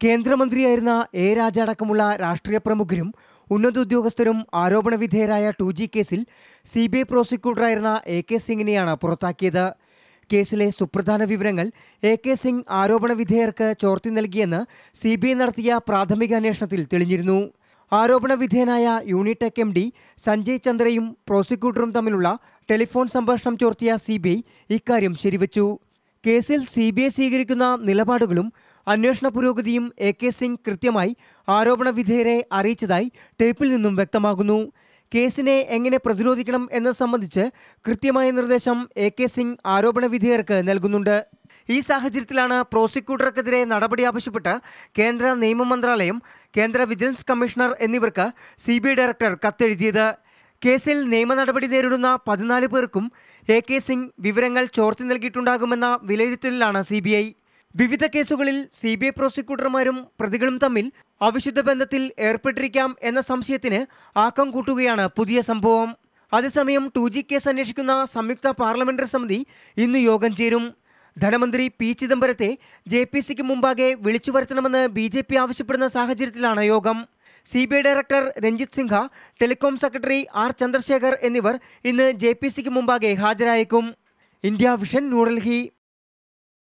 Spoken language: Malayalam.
കേന്ദ്രമന്ത്രിയായിരുന്ന എ രാജ അടക്കമുള്ള രാഷ്ട്രീയ പ്രമുഖരും ഉന്നത ഉദ്യോഗസ്ഥരും ആരോപണ വിധേയരായ 2G കേസിൽ CBI പ്രോസിക്യൂട്ടറായിരുന്ന AK സിംഗിനെയാണ് പുറത്താക്കിയത്. കേസിലെ സുപ്രധാന വിവരങ്ങൾ AK സിംഗ് ആരോപണ വിധേയർക്ക് ചോർത്തി നൽകിയെന്ന് CBI നടത്തിയ പ്രാഥമിക അന്വേഷണത്തിൽ തെളിഞ്ഞിരുന്നു. ആരോപണ വിധേയനായ യൂണിടെക് MD സഞ്ജയ് ചന്ദ്രയും പ്രോസിക്യൂട്ടറും തമ്മിലുള്ള ടെലിഫോൺ സംഭാഷണം ചോർത്തിയ CBI ഇക്കാര്യം ശരിവച്ചു. കേസിൽ CBI സ്വീകരിക്കുന്ന നിലപാടുകളും അന്വേഷണ പുരോഗതിയും AK സിംഗ് കൃത്യമായി ആരോപണ വിധേയരെ അറിയിച്ചതായി ടേപ്പിൽ നിന്നും വ്യക്തമാകുന്നു. കേസിനെ എങ്ങനെ പ്രതിരോധിക്കണം എന്നത് സംബന്ധിച്ച് കൃത്യമായ നിർദ്ദേശം AK സിംഗ് ആരോപണ വിധേയർക്ക് നൽകുന്നുണ്ട്. ഈ സാഹചര്യത്തിലാണ് പ്രോസിക്യൂട്ടർക്കെതിരെ നടപടി ആവശ്യപ്പെട്ട് കേന്ദ്ര നിയമ മന്ത്രാലയം, കേന്ദ്ര വിജിലൻസ് കമ്മീഷണർ എന്നിവർക്ക് CBI ഡയറക്ടർ കത്തെഴുതിയത്. കേസിൽ നിയമ നടപടി നേരിടുന്ന 14 പേർക്കും AK സിംഗ് വിവരങ്ങൾ ചോർത്തി നൽകിയിട്ടുണ്ടാകുമെന്ന വിലയിരുത്തലിലാണ് CBI. വിവിധ കേസുകളിൽ CBI പ്രോസിക്യൂട്ടർമാരും പ്രതികളും തമ്മിൽ അവിശുദ്ധ ബന്ധത്തിൽ ഏർപ്പെട്ടിരിക്കാം എന്ന സംശയത്തിന് ആക്കം കൂട്ടുകയാണ് പുതിയ സംഭവം. അതേസമയം 2G കേസ് അന്വേഷിക്കുന്ന സംയുക്ത പാർലമെന്ററി സമിതി ഇന്ന് യോഗം ചേരും. ധനമന്ത്രി P ചിദംബരത്തെ JPCക്ക് മുമ്പാകെ വിളിച്ചു വരുത്തണമെന്ന് BJP ആവശ്യപ്പെടുന്ന സാഹചര്യത്തിലാണ് യോഗം. CBI director Ranjit Sinha, telecom secretary R Chandrasekhar എന്നിവർ ഇന്ന് JPCക്ക് മുമ്പാകെ ഹാജരായേക്കും. India vision, New Delhi.